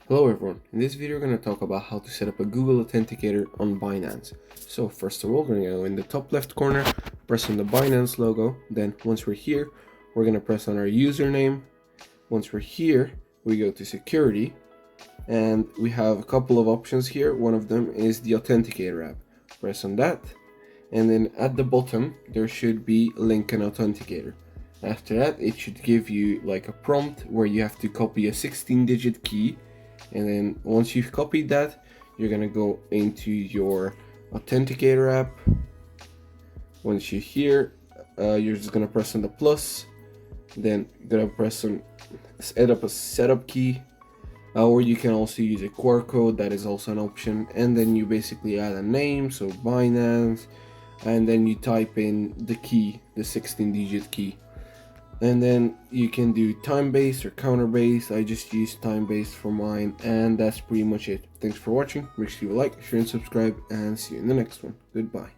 Hello everyone, in this video we're going to talk about how to set up a Google Authenticator on Binance. So first of all, we're going to go in the top left corner, press on the Binance logo, then once we're here, we're going to press on our username. Once we're here, we go to security, and we have a couple of options here. One of them is the Authenticator app. Press on that, and then at the bottom there should be link an authenticator. After that, it should give you like a prompt where you have to copy a 16-digit key. And then once you've copied that, you're gonna go into your Authenticator app. Once you're here, you're just gonna press on the plus. Then you're gonna press on set up a setup key, or you can also use a QR code. That is also an option. And then you basically add a name, so Binance, and then you type in the key, the 16-digit key. And then you can do time-based or counter-based. I just use time-based for mine, and that's pretty much it. Thanks for watching. Make sure you like, share, and subscribe, and see you in the next one. Goodbye.